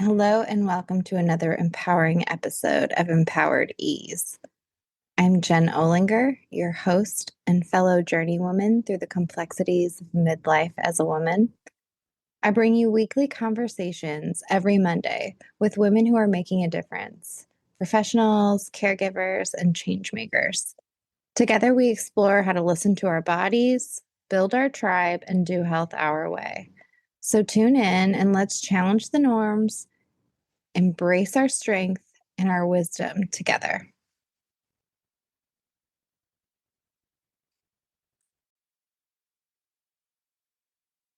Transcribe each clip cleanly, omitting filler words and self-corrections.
Hello, and welcome to another empowering episode of Empowered Ease. I'm Jen Olinger, your host and fellow journeywoman through the complexities of midlife as a woman. I bring you weekly conversations every Monday with women who are making a difference, professionals, caregivers, and change makers. Together, we explore how to listen to our bodies, build our tribe, and do health our way. So tune in and let's challenge the norms, embrace our strength and our wisdom together.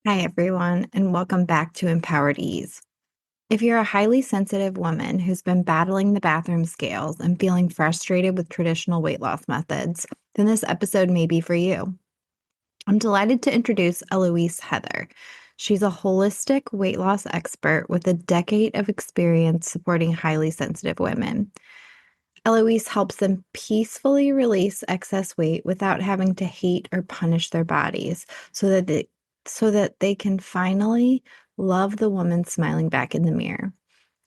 Hi, everyone, and welcome back to Empowered Ease. If you're a highly sensitive woman who's been battling the bathroom scales and feeling frustrated with traditional weight loss methods, then this episode may be for you. I'm delighted to introduce Ellouise Heather. She's a holistic weight loss expert with a decade of experience supporting highly sensitive women. Ellouise helps them peacefully release excess weight without having to hate or punish their bodies so that they can finally love the woman smiling back in the mirror.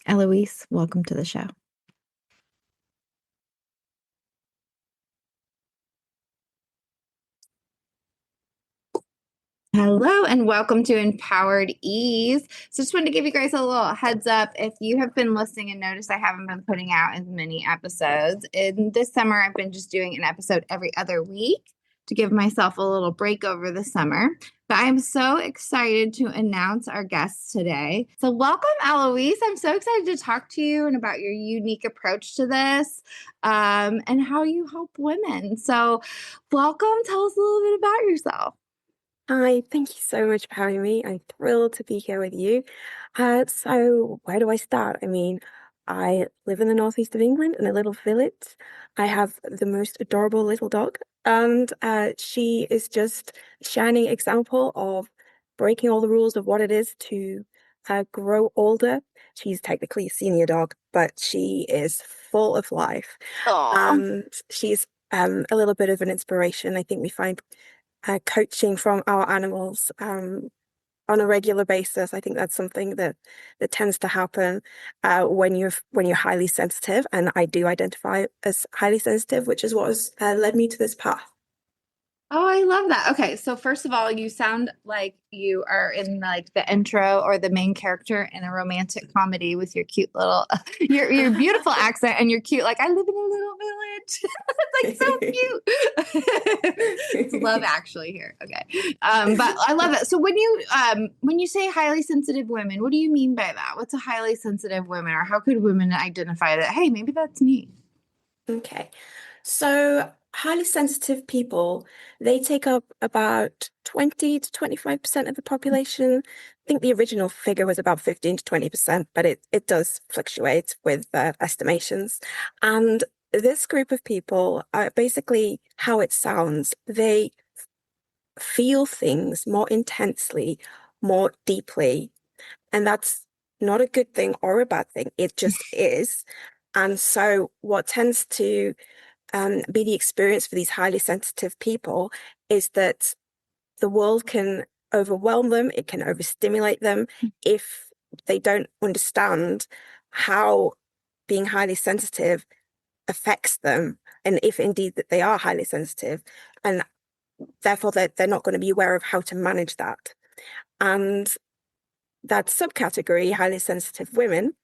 Ellouise, welcome to the show. Hello and welcome to Empowered Ease. So just wanted to give you guys a little heads up. If you have been listening and noticed I haven't been putting out as many episodes, in this summer I've been just doing an episode every other week to give myself a little break over the summer. But I'm so excited to announce our guests today. So welcome, Ellouise. I'm so excited to talk to you and about your unique approach to this and how you help women. So welcome. Tell us a little bit about yourself. Hi, thank you so much for having me. I'm thrilled to be here with you. So where do I start? I live in the northeast of England in a little village. I have the most adorable little dog, and she is just a shining example of breaking all the rules of what it is to grow older. She's technically a senior dog, but she is full of life. Oh. And she's a little bit of an inspiration. I think we find coaching from our animals on a regular basis. I think that's something that tends to happen when you're highly sensitive, and I do identify as highly sensitive, which is what has led me to this path. Oh, I love that. Okay, so first of all, you sound like you are in like the intro or the main character in a romantic comedy with your cute little your beautiful accent and your cute like I live in a little village. It's like so cute. It's love actually here. Okay. But I love it. So when you say highly sensitive women, what do you mean by that? What's a highly sensitive woman or how could women identify that, hey, maybe that's me? Okay. So highly sensitive people, they take up about 20 to 25% of the population. I think the original figure was about 15 to 20%, but it does fluctuate with estimations. And this group of people are basically how it sounds. They feel things more intensely, more deeply. And that's not a good thing or a bad thing. It just is. And so what tends to be the experience for these highly sensitive people is that the world can overwhelm them, it can overstimulate them if they don't understand how being highly sensitive affects them, and if indeed that they are highly sensitive, and therefore they're not going to be aware of how to manage that. And that subcategory, highly sensitive women,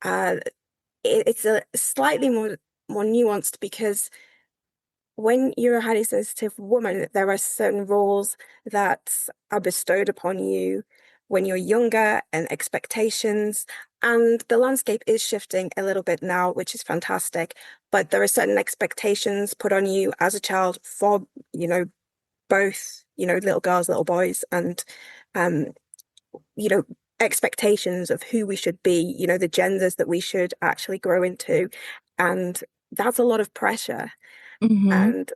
uh, it's a slightly more nuanced because when you're a highly sensitive woman, there are certain roles that are bestowed upon you when you're younger and expectations. And the landscape is shifting a little bit now, which is fantastic. But there are certain expectations put on you as a child for, both, little girls, little boys, and, um, expectations of who we should be, the genders that we should actually grow into. And that's a lot of pressure. Mm-hmm. And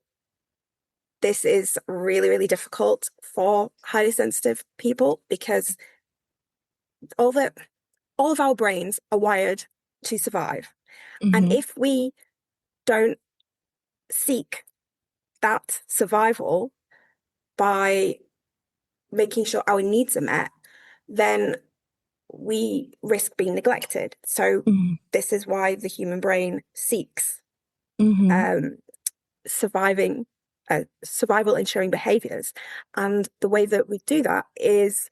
this is really, really difficult for highly sensitive people because all the all of our brains are wired to survive. And Mm-hmm. if we don't seek that survival by making sure our needs are met, then we risk being neglected. So Mhm. this is why the human brain seeks Mhm. um, surviving survival ensuring behaviors. And the way that we do that is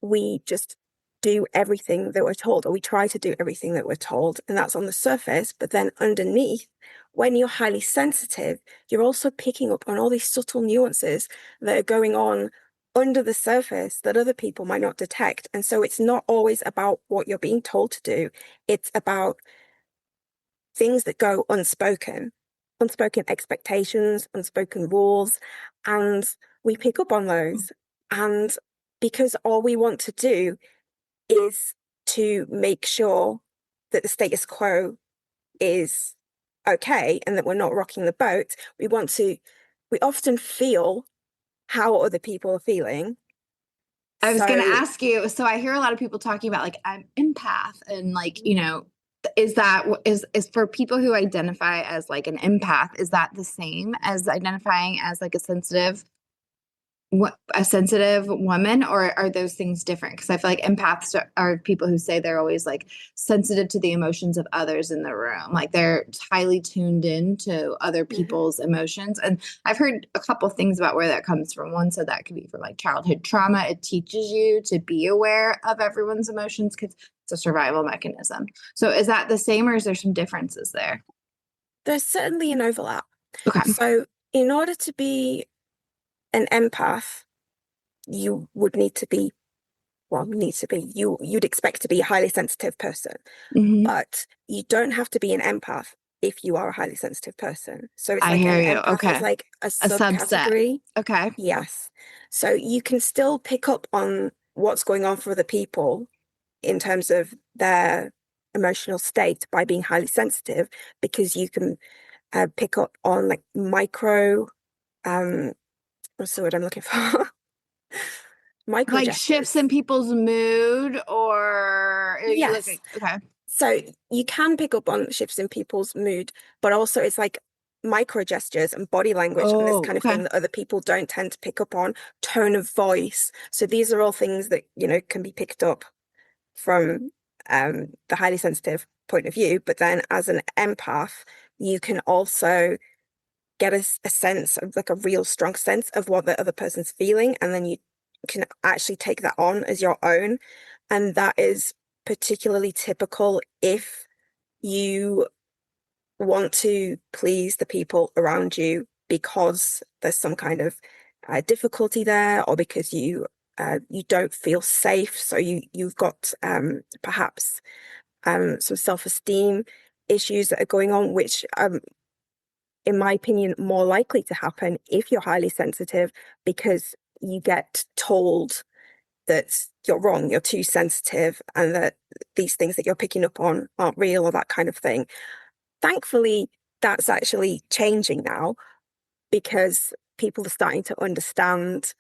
we just do everything that we're told, or we try to do everything that we're told, and that's on the surface. But then underneath, when you're highly sensitive, you're also picking up on all these subtle nuances that are going on under the surface that other people might not detect. And so it's not always about what you're being told to do, it's about things that go unspoken, unspoken expectations, unspoken rules, and we pick up on those. And because all we want to do is to make sure that the status quo is okay and that we're not rocking the boat, we often feel how other people are feeling. I was gonna So ask you, so I hear a lot of people talking about like I'm empath and like, is that is for people who identify as like an empath, is that the same as identifying as like what a sensitive woman, or are those things different? Because I feel like empaths are people who say they're always like sensitive to the emotions of others in the room, like they're highly tuned in to other mhm. people's emotions. And I've heard a couple things about where that comes from. One said that could be from like childhood trauma. It teaches you to be aware of everyone's emotions because it's a survival mechanism. So is that the same, or is there some differences there? There's certainly an overlap. Okay. So in order to be an empath, you would need to be you'd expect to be a highly sensitive person, Hmm. but you don't have to be an empath if you are a highly sensitive person. So it's I like hear an you. empath is Okay. like a A subset. subcategory. Okay. Yes. So you can still pick up on what's going on for other people in terms of their emotional state by being highly sensitive, because you can pick up on like micro, um, what's the word I'm looking for? Micro Like shifts gestures. in people's mood, or are you Yes. looking? Okay. So you can pick up on shifts in people's mood, but also it's like micro gestures and body language and this Oh, kind of okay. thing that other people don't tend to pick up on, tone of voice. So these are all things that, can be picked up from the highly sensitive point of view. But then as an empath, you can also get a sense of like a real strong sense of what the other person's feeling. And then you can actually take that on as your own. And that is particularly typical if you want to please the people around you because there's some kind of difficulty there, or because you don't feel safe. So you've got perhaps some self-esteem issues that are going on, which in my opinion, more likely to happen if you're highly sensitive, because you get told that you're wrong, you're too sensitive, and that these things that you're picking up on aren't real, or that kind of thing. Thankfully, that's actually changing now, because people are starting to understand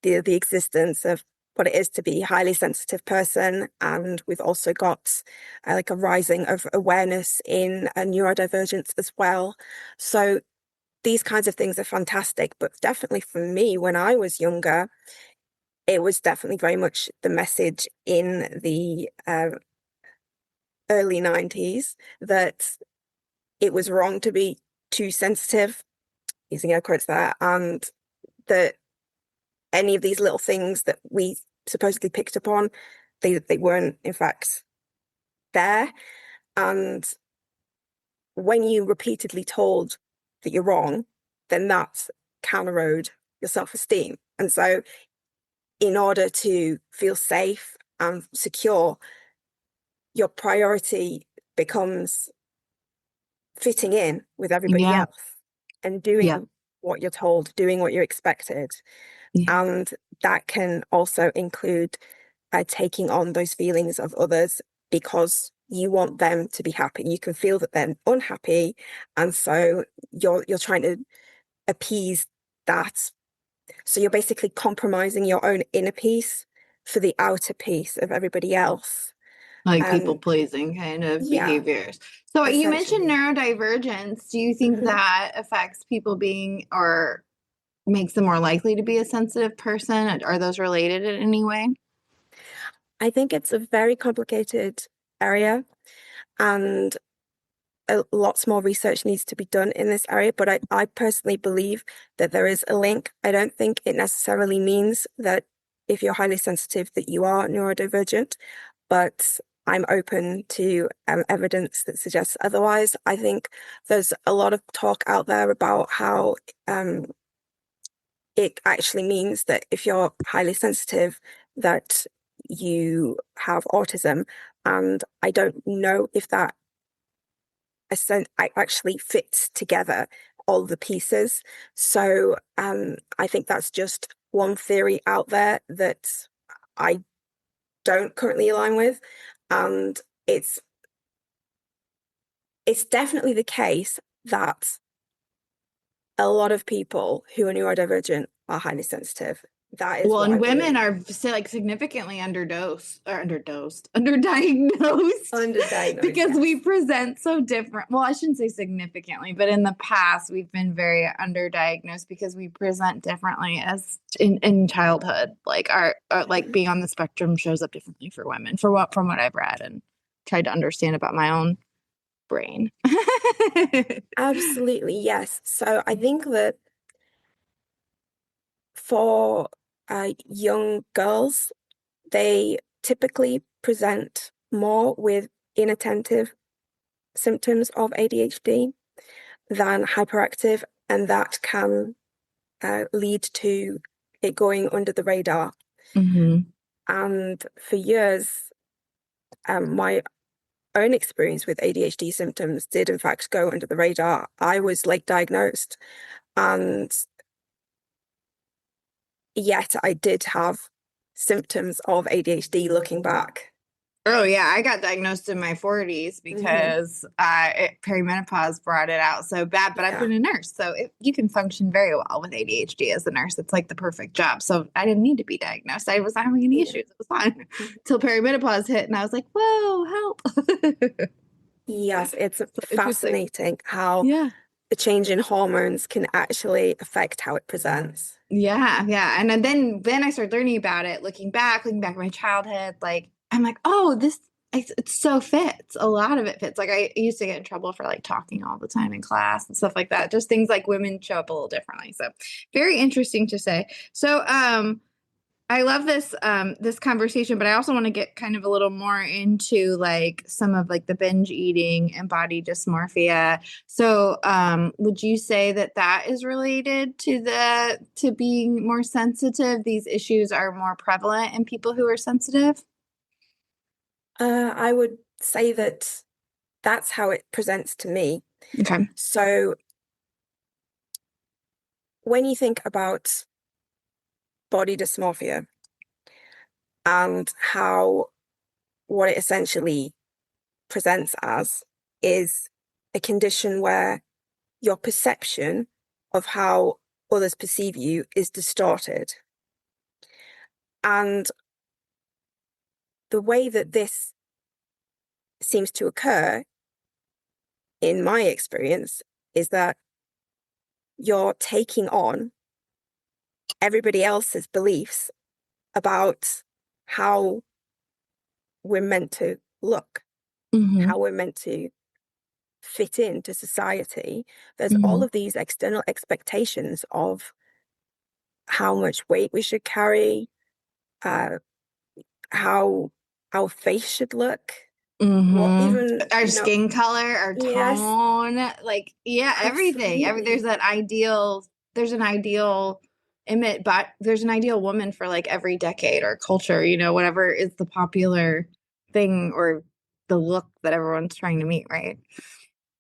the existence of what it is to be a highly sensitive person. And we've also got like a rising of awareness in neurodivergence as well. So these kinds of things are fantastic. But definitely for me, when I was younger, it was definitely very much the message in the early 90s that it was wrong to be too sensitive, using air quotes there, and that any of these little things that we supposedly picked up on, they weren't in fact there. And when you repeatedly told that you're wrong, then that can erode your self-esteem. And so in order to feel safe and secure, your priority becomes fitting in with everybody Yeah. else and Yeah. doing what you're told, doing what you're expected. Yeah. And that can also include taking on those feelings of others because you want them to be happy. You can feel that they're unhappy, and so you're trying to appease that. So you're basically compromising your own inner peace for the outer peace of everybody else. Like people Um, pleasing kind of yeah, behaviors. So you mentioned essentially. neurodivergence. Do you think Mhm. that affects people being or makes them more likely to be a sensitive person? Are those related in any way? I think it's a very complicated area, and lots more research needs to be done in this area. But I personally believe that there is a link. I don't think it necessarily means that if you're highly sensitive that you are neurodivergent, but I'm open to evidence that suggests otherwise. I think there's a lot of talk out there about how it actually means that if you're highly sensitive, that you have autism. And I don't know if that actually fits together all the pieces. So I think that's just one theory out there that I don't currently align with. And it's it's definitely the case that a lot of people who are neurodivergent are highly sensitive. That is Well, what I and women believe. are like significantly underdiagnosed Underdiagnosed, because we yes. present so different. Well, I shouldn't say significantly, but in the past, we've been very underdiagnosed because we present differently as in childhood. Like our like being on the spectrum shows up differently for women, from what I've read and tried to understand about my own brain. Absolutely, yes. So I think that for young girls, they typically present more with inattentive symptoms of ADHD than hyperactive, and that can lead to it going under the radar. Hmm. And for years, my own experience with ADHD symptoms did, in fact, go under the radar. I was late diagnosed, and yet I did have symptoms of ADHD looking back. Oh yeah, I got diagnosed in my 40s Hmm. because perimenopause brought it out so bad. But I've Yeah. been a nurse, so you can function very well with ADHD as a nurse. It's like the perfect job. So I didn't need to be diagnosed. I was not having any Yeah. issues. It was fine till perimenopause hit, and I was like, "Whoa, help!" Yes, it's So interesting. fascinating how Yeah. the change in hormones can actually affect how it presents. Yeah, yeah. And then I started learning about it, looking back at my childhood, like I'm like, oh, this it so fits. A lot of it fits. Like I used to get in trouble for like talking all the time in class and stuff like that. Just things like women show up a little differently. So very interesting to say. So I love this conversation, but I also want to get kind of a little more into like some of like the binge eating and body dysmorphia. So, would you say that that is related to the to being more sensitive? These issues are more prevalent in people who are sensitive? I would say that that's how it presents to me. Okay. So when you think about body dysmorphia and how what it essentially presents as is a condition where your perception of how others perceive you is distorted. And the way that this seems to occur, in my experience, is that you're taking on everybody else's beliefs about how we're meant to look, Mm-hmm. how we're meant to fit into society. There's all Mm-hmm. of these external expectations of how much weight we should carry, uh, how our face should look, what Mm-hmm. even, Our skin color, our yes, tone, like yeah, everything. absolutely. There's an ideal image, but there's an ideal woman for like every decade or culture, whatever is the popular thing or the look that everyone's trying to meet, right?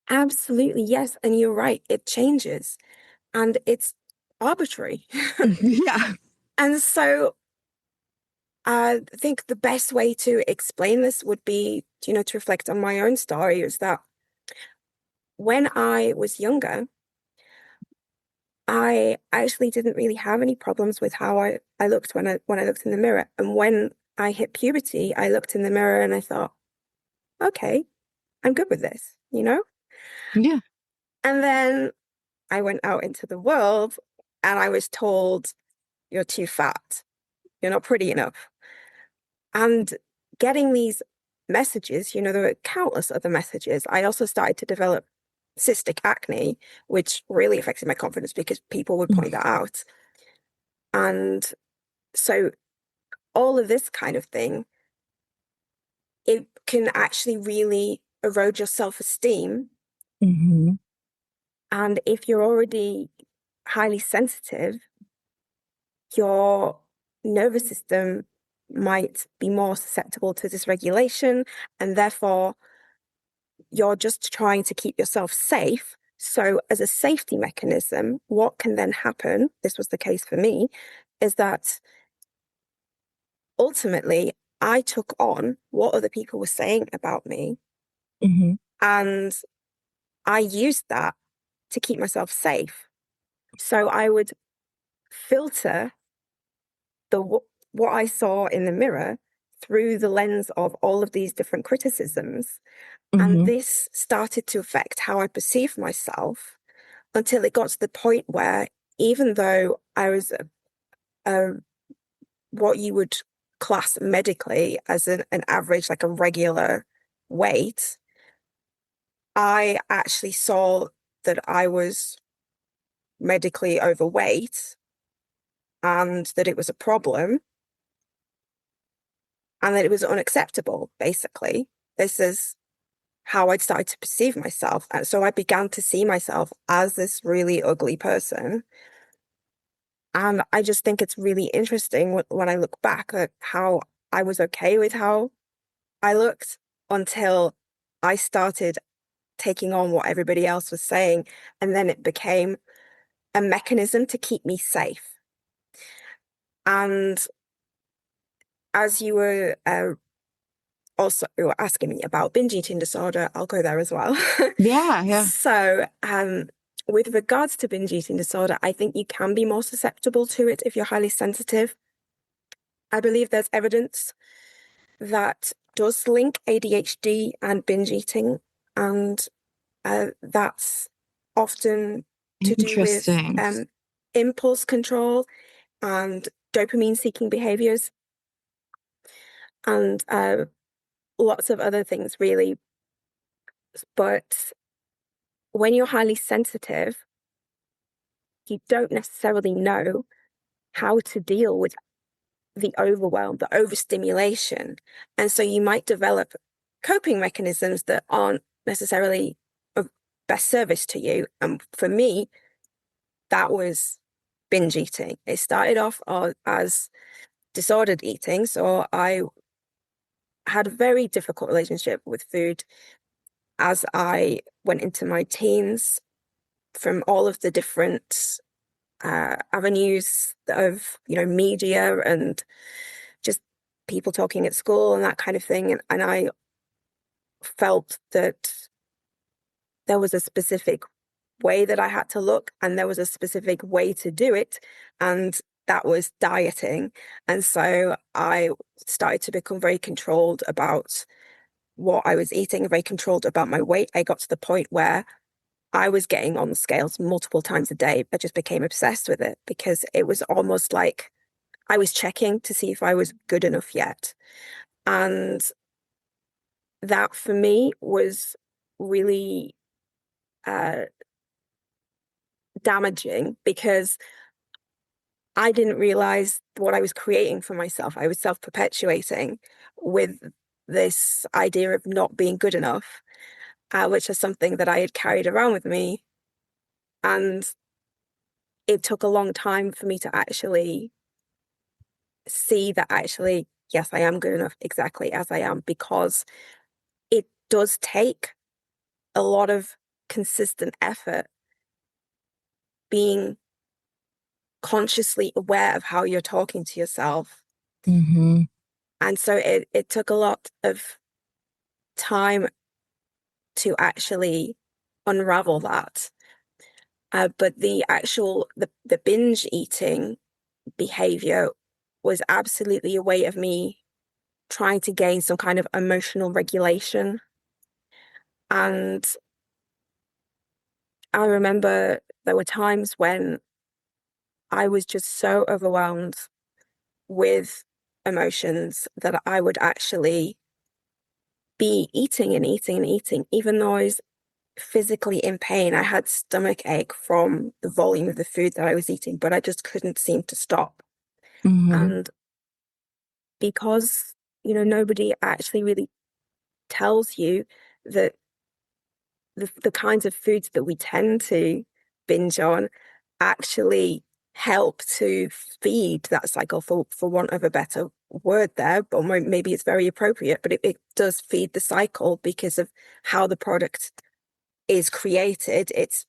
Absolutely, yes. And you're right, it changes and it's arbitrary. Yeah. And so I think the best way to explain this would be, to reflect on my own story is that when I was younger, I actually didn't really have any problems with how I looked when I looked in the mirror. And when I hit puberty, I looked in the mirror and I thought, okay, I'm good with this? Yeah. And then I went out into the world and I was told, you're too fat, you're not pretty enough. And getting these messages, there were countless other messages. I also started to develop cystic acne, which really affected my confidence because people would point that out. And so all of this kind of thing, it can actually really erode your self-esteem. Mm-hmm. And if you're already highly sensitive, your nervous system might be more susceptible to dysregulation, and therefore you're just trying to keep yourself safe. So, as a safety mechanism, what can then happen, this was the case for me, is that ultimately I took on what other people were saying about me, Mm-hmm. and I used that to keep myself safe. So, I would filter the what I saw in the mirror through the lens of all of these different criticisms. And Mm-hmm. this started to affect how I perceived myself until it got to the point where, even though I was a what you would class medically as an average, like a regular weight, I actually saw that I was medically overweight and that it was a problem and that it was unacceptable, basically. This is how I'd started to perceive myself. And so I began to see myself as this really ugly person. And I just think it's really interesting when I look back at how I was okay with how I looked until I started taking on what everybody else was saying. And then it became a mechanism to keep me safe. And as you were also asking me about binge eating disorder, I'll go there as well. Yeah, yeah. So, with regards to binge eating disorder, I think you can be more susceptible to it if you're highly sensitive. I believe there's evidence that does link ADHD and binge eating, and that's often to do with Interesting. impulse control and dopamine seeking behaviors and lots of other things, really. But when you're highly sensitive, you don't necessarily know how to deal with the overwhelm, the overstimulation. And so you might develop coping mechanisms that aren't necessarily of best service to you. And for me, that was binge eating. It started off as disordered eating. So I had a very difficult relationship with food as I went into my teens from all of the different avenues of, media and just people talking at school and that kind of thing. And I felt that there was a specific way that I had to look, and there was a specific way to do it. And that was dieting. And so I started to become very controlled about what I was eating, very controlled about my weight. I got to the point where I was getting on the scales multiple times a day. I just became obsessed with it because it was almost like I was checking to see if I was good enough yet. And that for me was really uh, damaging because I didn't realize what I was creating for myself. I was self-perpetuating with this idea of not being good enough, which is something that I had carried around with me. And it took a long time for me to actually see that actually, yes, I am good enough exactly as I am, because it does take a lot of consistent effort being consciously aware of how you're talking to yourself. Mm-hmm. And so it took a lot of time to actually unravel that. But the binge eating behavior was absolutely a way of me trying to gain some kind of emotional regulation. And I remember there were times when I was just so overwhelmed with emotions that I would actually be eating and eating and eating, even though I was physically in pain. I had stomach ache from the volume of the food that I was eating, but I just couldn't seem to stop. Hmm. And because, nobody actually really tells you that the kinds of foods that we tend to binge on actually help to feed that cycle, for want of a better word there, but maybe it's very appropriate, but it does feed the cycle because of how the product is created. It's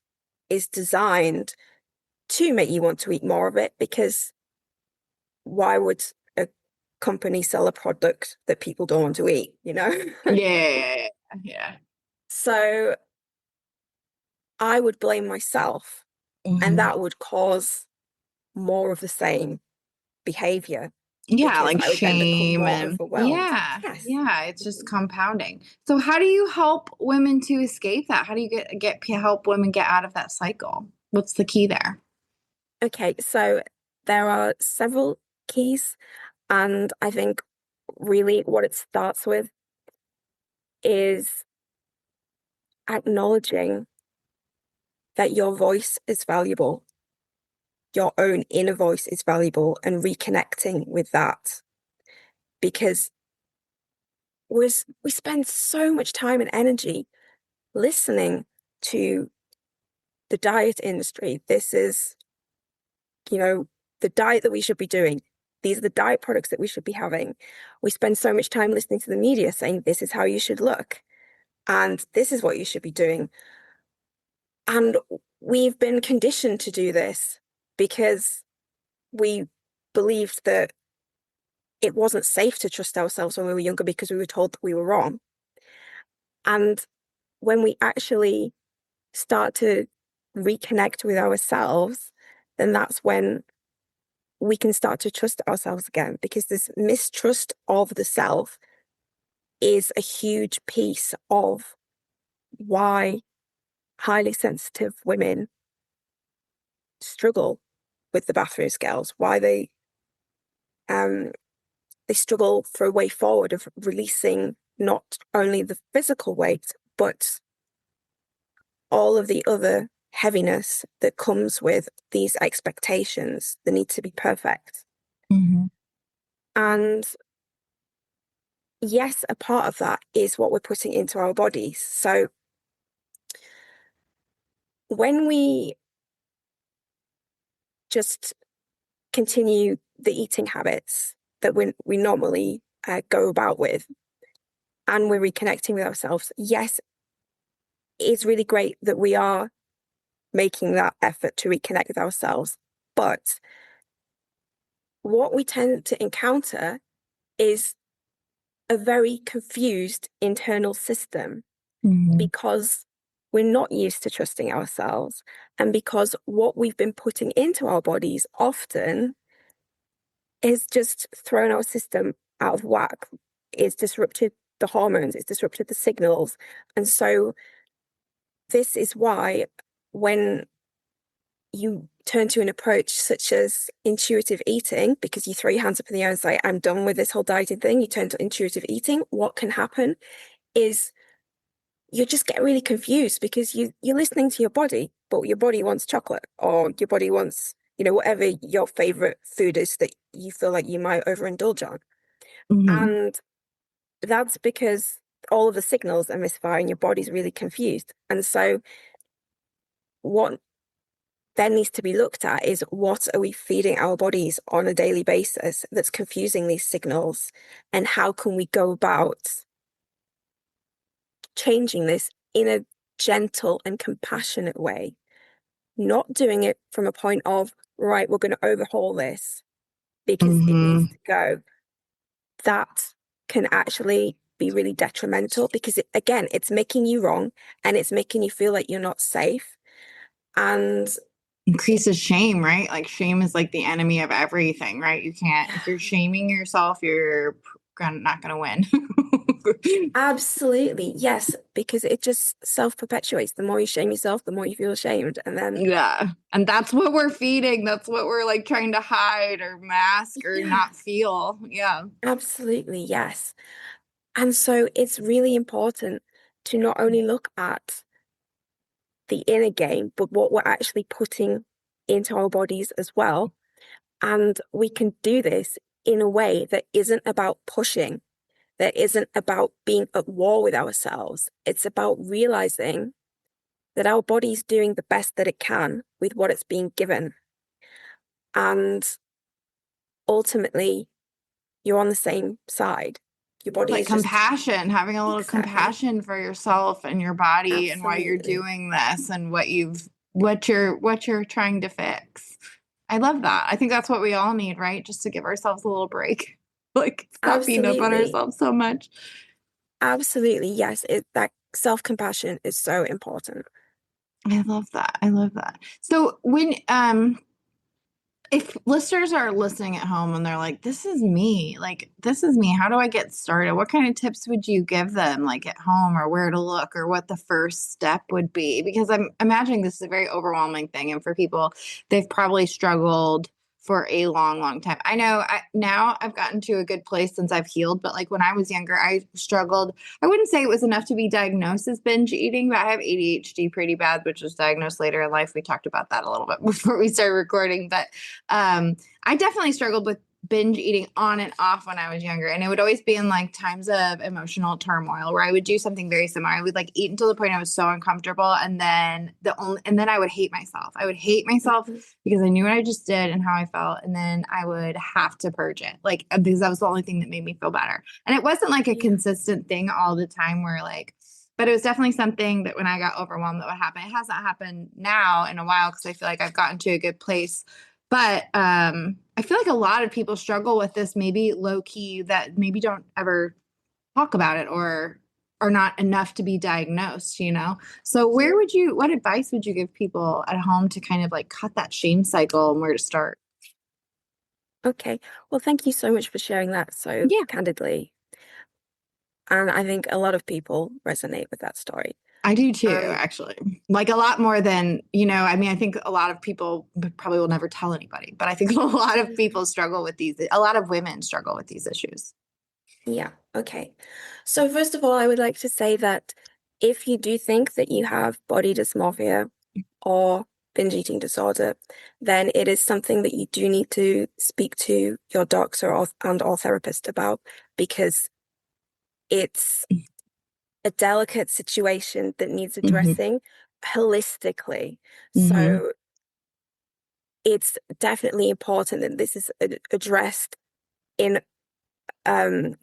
is designed to make you want to eat more of it, because why would a company sell a product that people don't want to eat, Yeah, yeah. So I would blame myself, and Hmm. that would cause more of the same behavior, Yeah, because like I would then become shame more and overwhelmed. yeah, Yes. yeah, it's just compounding. So how do you help women to escape that? How do you help women get out of that cycle? What's the key there? Okay, so there are several keys, and I think really what it starts with is acknowledging that your voice is valuable, your own inner voice is valuable, and reconnecting with that. Because we spend so much time and energy listening to the diet industry. This is, you know, the diet that we should be doing. These are the diet products that we should be having. We spend so much time listening to the media saying this is how you should look and this is what you should be doing. And we've been conditioned to do this because we believed that it wasn't safe to trust ourselves when we were younger because we were told that we were wrong. And when we actually start to reconnect with ourselves, then that's when we can start to trust ourselves again, because this mistrust of the self is a huge piece of why highly sensitive women struggle with the bathroom scales, why um they struggle for a way forward of releasing not only the physical weight, but all of the other heaviness that comes with these expectations that need to be perfect. Hmm. And yes, a part of that is what we're putting into our bodies. So when we just continue the eating habits that we normally go about with, and we're reconnecting with ourselves, yes, it's really great that we are making that effort to reconnect with ourselves. But what we tend to encounter is a very confused internal system, Hmm. because we're not used to trusting ourselves. And because what we've been putting into our bodies often is just thrown our system out of whack. It's disrupted the hormones, it's disrupted the signals. And so this is why when you turn to an approach such as intuitive eating, because you throw your hands up in the air and say, I'm done with this whole dieting thing, you turn to intuitive eating, what can happen is you just get really confused, because you're listening to your body, but your body wants chocolate, or your body wants, whatever your favorite food is that you feel like you might overindulge on. Hmm. And that's because all of the signals are misfiring, your body's really confused. And so what then needs to be looked at is, what are we feeding our bodies on a daily basis that's confusing these signals? And how can we go about changing this in a gentle and compassionate way? Not doing it from a point of, right, we're going to overhaul this because it needs Hmm. to go. That can actually be really detrimental, because again, it's making you wrong, and it's making you feel like you're not safe. And Increases shame, right? Like shame is like the enemy of everything, right? You can't, if you're shaming yourself, you're not going to win. Absolutely. Yes, because it just self-perpetuates. The more you shame yourself, the more you feel ashamed. And then, Yeah. And that's what we're feeding. That's what we're like trying to hide or mask or yeah, not feel. Yeah. absolutely. Yes. And so it's really important to not only look at the inner game, but what we're actually putting into our bodies as well. And we can do this in a way that isn't about pushing, that isn't about being at war with ourselves. It's about realizing that our body's doing the best that it can with what it's being given. And ultimately, you're on the same side. Your body Like is just compassion, having a little exactly, compassion for yourself and your body and why you're absolutely, doing this and what you're trying to fix. I love that. I think that's what we all need, right? Just to give ourselves a little break. Like stop beating up on absolutely, ourselves so much. absolutely. Yes, that self-compassion is so important. I love that. I love that. So when if listeners are listening at home and they're like, this is me, how do I get started? What kind of tips would you give them, like at home, or where to look, or what the first step would be? Because I'm imagining this is a very overwhelming thing. And for people, they've probably struggled for a long, long time. I know now I've gotten to a good place since I've healed, but like when I was younger, I struggled. I wouldn't say it was enough to be diagnosed as binge eating, but I have ADHD pretty bad, which was diagnosed later in life. We talked about that a little bit before we started recording, but I definitely struggled with binge eating on and off when I was younger. And it would always be in like times of emotional turmoil where I would do something very similar. I would like eat until the point I was so uncomfortable. And then I would hate myself. I would hate myself Mhm. because I knew what I just did and how I felt. And then I would have to purge it, like, because that was the only thing that made me feel better. And it wasn't like a Yeah, consistent thing all the time where like, but it was definitely something that when I got overwhelmed that would happen. It hasn't happened now in a while because I feel like I've gotten to a good place, but I feel like a lot of people struggle with this, maybe low key, that maybe don't ever talk about it or are not enough to be diagnosed, you know? So yeah. what advice would you give people at home to kind of like cut that shame cycle and where to start? Okay. Well, thank you so much for sharing that so Yeah, candidly. And I think a lot of people resonate with that story. I do too, And actually. Like a lot more than, I mean, I think a lot of people probably will never tell anybody, but I think a lot of people struggle with a lot of women struggle with these issues. yeah, okay. So first of all, I would like to say that if you do think that you have body dysmorphia or binge eating disorder, then it is something that you do need to speak to your doctor or therapist about because it's a delicate situation that needs Hmm. addressing holistically. Hmm. So it's definitely important that this is addressed in um,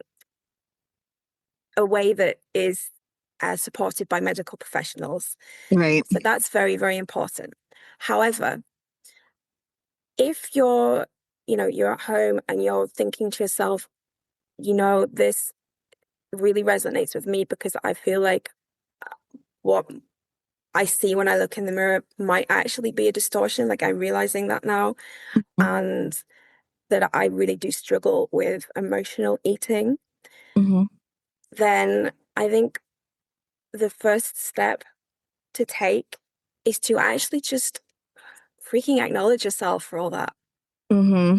a way that is supported by medical professionals. Right. So that's very, very important. However, if you're at home and you're thinking to yourself, this really resonates with me because I feel like what I see when I look in the mirror might actually be a distortion. Like I'm realizing that now, and that I really do struggle with emotional eating, Hmm. then I think the first step to take is to actually just freaking acknowledge yourself for all that. Hmm.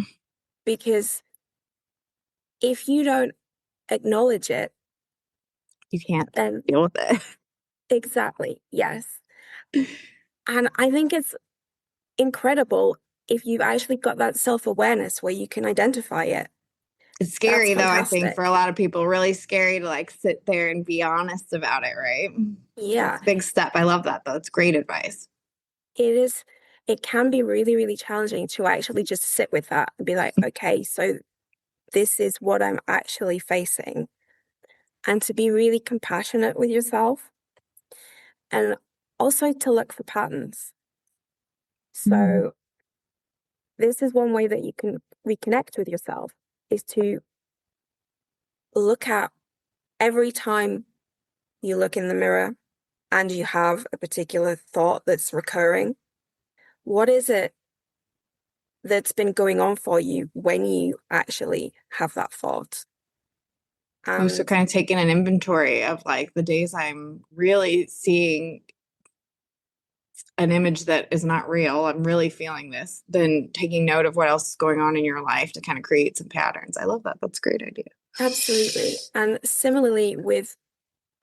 Because if you don't acknowledge it, You can't then deal with it. exactly, yes. And I think it's incredible if you've actually got that self-awareness where you can identify it. It's That's scary though, I think, for a fantastic. lot of people, really scary to like sit there and be honest about it, right? That's Yeah, a big step. I love that though. It's great advice. it is. It can be really, really challenging to actually just sit with that and be like, okay, so this is what I'm actually facing. And to be really compassionate with yourself and also to look for patterns. Mm-hmm. So this is one way that you can reconnect with yourself is to look at every time you look in the mirror and you have a particular thought that's recurring. What is it that's been going on for you when you actually have that thought? Oh, so And kind of taking an inventory of like the days I'm really seeing an image that is not real, I'm really feeling this, then taking note of what else is going on in your life to kind of create some patterns. I love that. That's a great idea. absolutely. And similarly with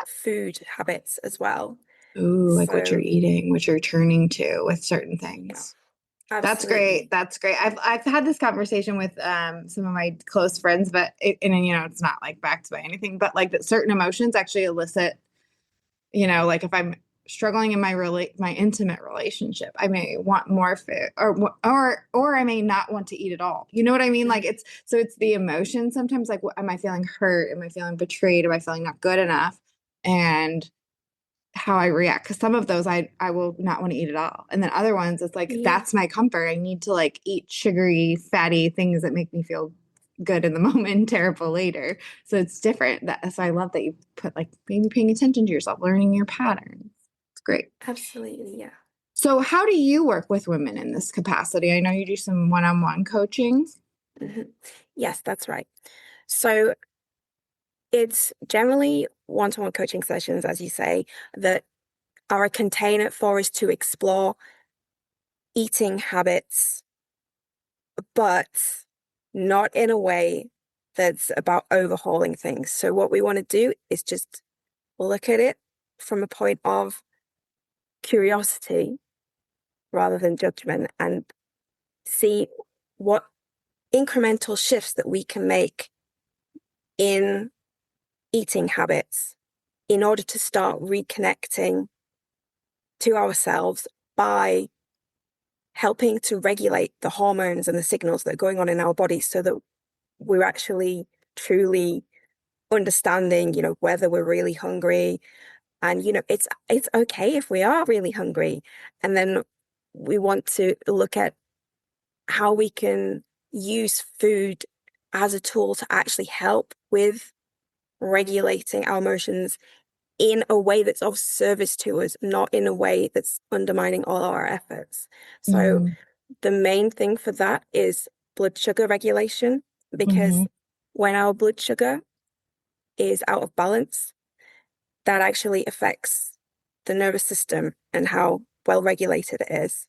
food habits as well. Ooh, like what you're So, eating, what you're turning to with certain yeah, things. That's great. absolutely. That's great. I've had this conversation with some of my close friends, but it's not like backed by anything, but like that certain emotions actually elicit, like if I'm struggling in my intimate relationship, I may want more food or I may not want to eat at all. You know what I mean? Like Mm. it's the emotion sometimes, like am I feeling hurt? Am I feeling betrayed? Am I feeling not good enough? And how I react, because some of those I will not want to eat at all, and then other ones it's like Yeah, that's my comfort. I need to like eat sugary, fatty things that make me feel good in the moment, terrible later. So it's different. So I love that you put like maybe paying attention to yourself, learning your patterns. It's great. absolutely. Yeah. So how do you work with women in this capacity? I know you do some one-on-one coaching. Mhm. Yes, that's right. So it's generally one-to-one coaching sessions, as you say, that are a container for us to explore eating habits, but not in a way that's about overhauling things. So what we want to do is just look at it from a point of curiosity rather than judgment and see what incremental shifts that we can make in eating habits in order to start reconnecting to ourselves by helping to regulate the hormones and the signals that are going on in our bodies so that we're actually truly understanding, whether we're really hungry. And, it's okay if we are really hungry. And then we want to look at how we can use food as a tool to actually help with regulating our emotions in a way that's of service to us, not in a way that's undermining all our efforts. So Mm-hmm. the main thing for that is blood sugar regulation, Mm-hmm. because when our blood sugar is out of balance, that actually affects the nervous system and how well regulated it is.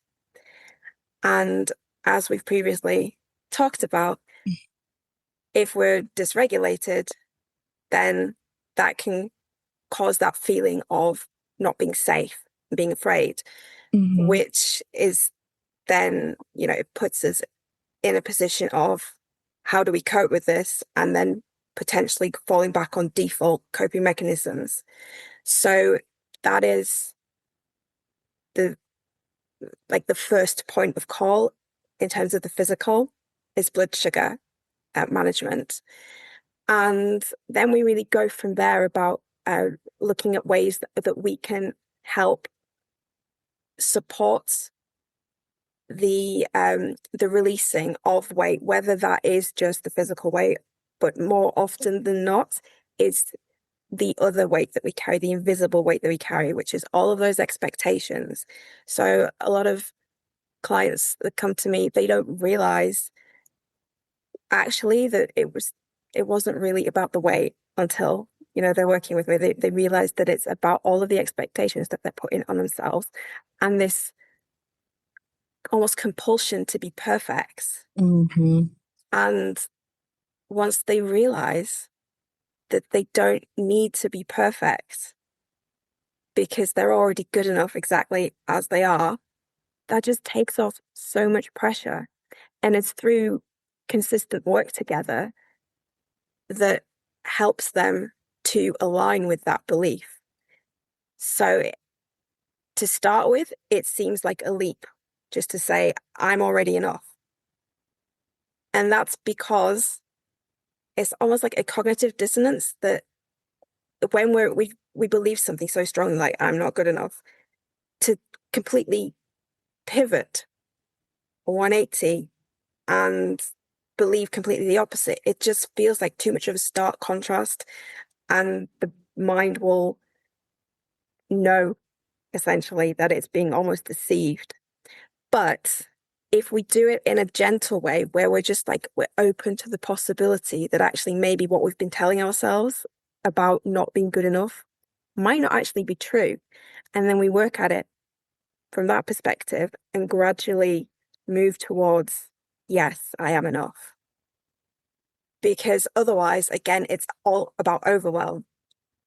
And as we've previously talked about, if we're dysregulated, then that can cause that feeling of not being safe, being afraid, Mm-hmm. which is then, it puts us in a position of how do we cope with this? And then potentially falling back on default coping mechanisms. So that is the the first point of call in terms of the physical is blood sugar management. And then we really go from there about looking at ways that we can help support the releasing of weight, whether that is just the physical weight, but more often than not, is the other weight that we carry, the invisible weight that we carry, which is all of those expectations. So a lot of clients that come to me, they don't realize actually that it wasn't really about the weight until they're working with me. They realize that it's about all of the expectations that they're putting on themselves and this almost compulsion to be perfect. Mm-hmm. And once they realize that they don't need to be perfect because they're already good enough exactly as they are, that just takes off so much pressure. And it's through consistent work together that helps them to align with that belief. So to start with, it seems like a leap just to say, I'm already enough. And that's because it's almost like a cognitive dissonance that when we believe something so strongly, like I'm not good enough, to completely pivot 180 and believe completely the opposite, it just feels like too much of a stark contrast, and the mind will know essentially that it's being almost deceived. But if we do it in a gentle way where we're just like we're open to the possibility that actually maybe what we've been telling ourselves about not being good enough might not actually be true. And then we work at it from that perspective and gradually move towards, yes, I am enough. Because otherwise, again, it's all about overwhelm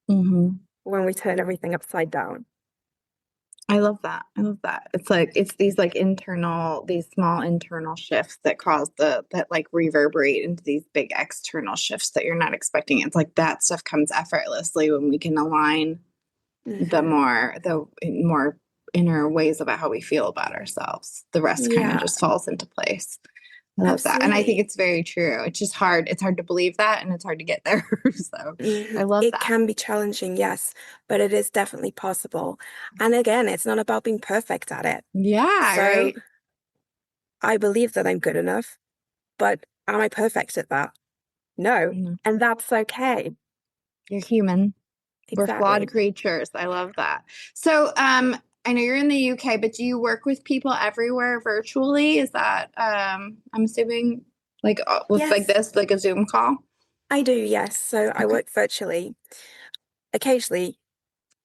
Hmm. when we turn everything upside down. I love that. I love that. It's like it's these like internal, these small internal shifts that cause that like reverberate into these big external shifts that you're not expecting. It's like that stuff comes effortlessly when we can align Hmm. the more inner ways about how we feel about ourselves. The rest kind of Yeah, just falls into place. I love that. And I think absolutely. it's very true. It's just hard. It's hard to believe that and it's hard to get there. So I love It that. can be challenging, yes, but it is definitely possible. And again, it's not about being perfect at it. Yeah, So right? I believe that I'm good enough, but am I perfect at that? No. Mhm. And that's okay. You're human. We're flawed Exactly. creatures. I love that. So, I know you're in the UK, but do you work with people everywhere virtually? Is that, I'm assuming, like with like Yes, this, like a Zoom call? I do. Yes. So I Okay. work virtually, occasionally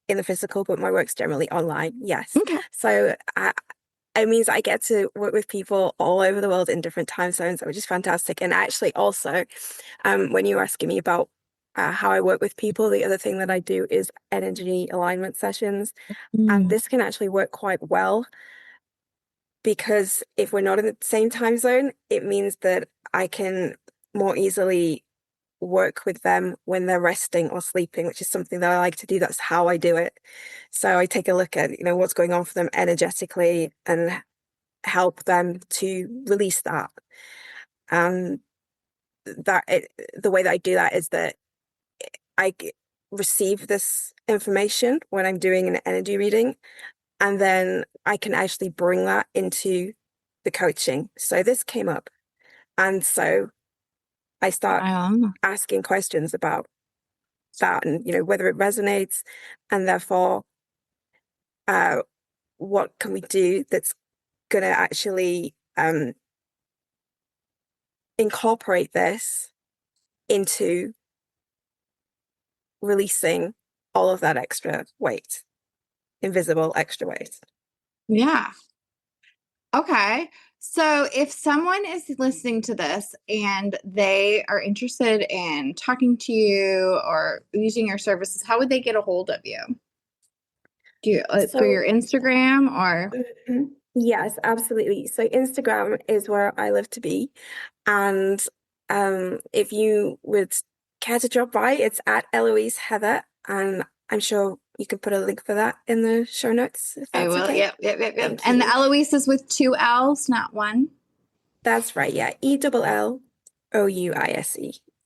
in the physical, but my work's generally online. Yes. Okay. So it means I get to work with people all over the world in different time zones, which is fantastic. And actually, also, when you were asking me about how I work with people, the other thing that I do is energy alignment sessions. And Mm, this can actually work quite well because if we're not in the same time zone, it means that I can more easily work with them when they're resting or sleeping, which is something that I like to do. That's how I do it. So I take a look at, what's going on for them energetically and help them to release that. And the way that I do that is that receive this information when I'm doing an energy reading, and then I can actually bring that into the coaching. So this came up, and so I start wow. asking questions about that and whether it resonates, and therefore uh, what can we do that's going to actually incorporate this into releasing all of that extra weight, invisible extra weight. Yeah. Okay. So if someone is listening to this and they are interested in talking to you or using your services, how would they get a hold of you? Do you through So your Instagram or yes, absolutely. So Instagram is where I live to be. And if you would care to drop by, it's at Ellouise Heather. And I'm sure you can put a link for that in the show notes if I that's will. okay. Yep, yep, yep, yep. Thank And the you. Eloise is with two L's, not one. That's right. Yeah. Ellouise.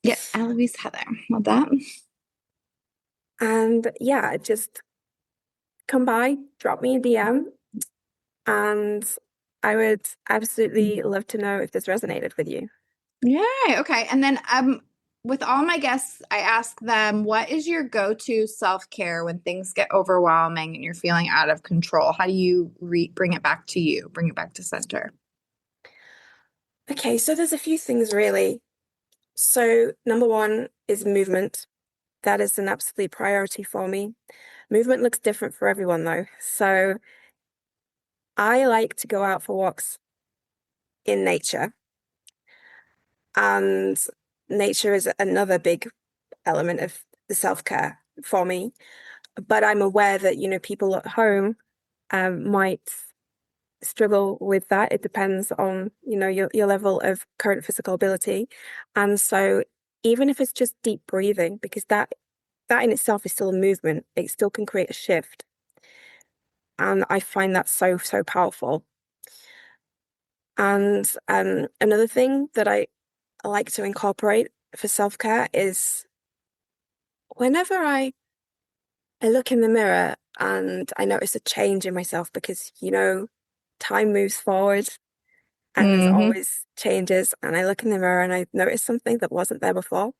Yep, Eloise Heather. Love that. And yeah, just come by, drop me a DM, and I would absolutely love to know if this resonated with you. Yay. Okay. And then with all my guests, I ask them, what is your go-to self-care when things get overwhelming and you're feeling out of control? How do you bring it back to you, bring it back to center? Okay, so there's a few things really. So, number one is movement. That is an absolute priority for me. Movement looks different for everyone, though. So, I like to go out for walks in nature, and nature is another big element of the self-care for me. But I'm aware that, people at home might struggle with that. It depends on, your level of current physical ability. And so, even if it's just deep breathing, because that in itself is still a movement. It still can create a shift. And I find that so, so powerful. And another thing that I like to incorporate for self-care is whenever I look in the mirror and I notice a change in myself because, time moves forward and there's Hmm. always changes. And I look in the mirror and I notice something that wasn't there before,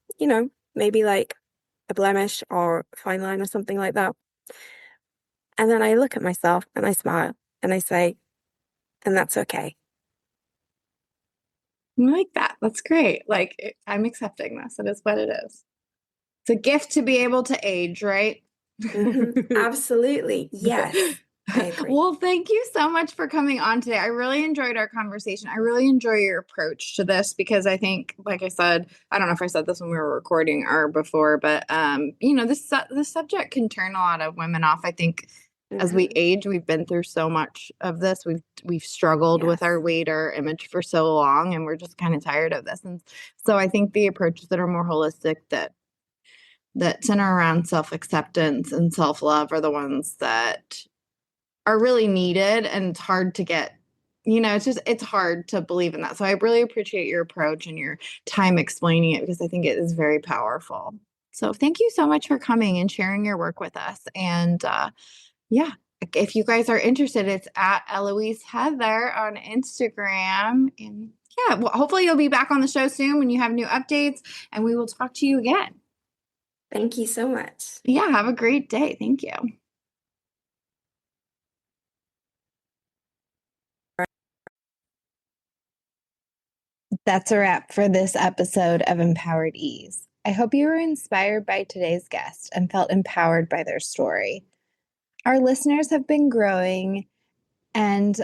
maybe like a blemish or a fine line or something like that. And then I look at myself and I smile and I say, and that's okay. I like that. That's great. Like, I'm accepting this. It is what it is. It's a gift to be able to age, right? Absolutely. Yes, I agree. Well, thank you so much for coming on today. I really enjoyed our conversation. I really enjoy your approach to this because I think, like I said, I don't know if I said this when we were recording or before, but this subject can turn a lot of women off. I think as we Hmm. age, we've been through so much of this. We've struggled with Yes. our weight or image for so long, and we're just kind of tired of this. And so I think the approaches that are more holistic that center around self-acceptance and self-love are the ones that are really needed, and it's hard to get, it's hard to believe in that. So I really appreciate your approach and your time explaining it because I think it is very powerful. So thank you so much for coming and sharing your work with us. And yeah, if you guys are interested, it's at Ellouise Heather on Instagram. And yeah, well, hopefully you'll be back on the show soon when you have new updates, and we will talk to you again. Thank you so much. Yeah, have a great day. Thank you. That's a wrap for this episode of Empowered Ease. I hope you were inspired by today's guest and felt empowered by their story. Our listeners have been growing, and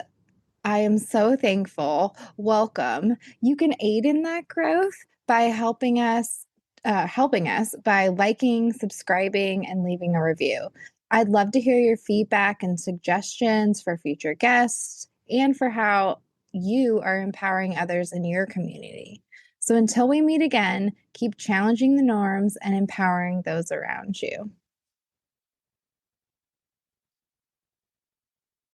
I am so thankful. Welcome. You can aid in that growth by helping us by liking, subscribing, and leaving a review. I'd love to hear your feedback and suggestions for future guests and for how you are empowering others in your community. So until we meet again, keep challenging the norms and empowering those around you.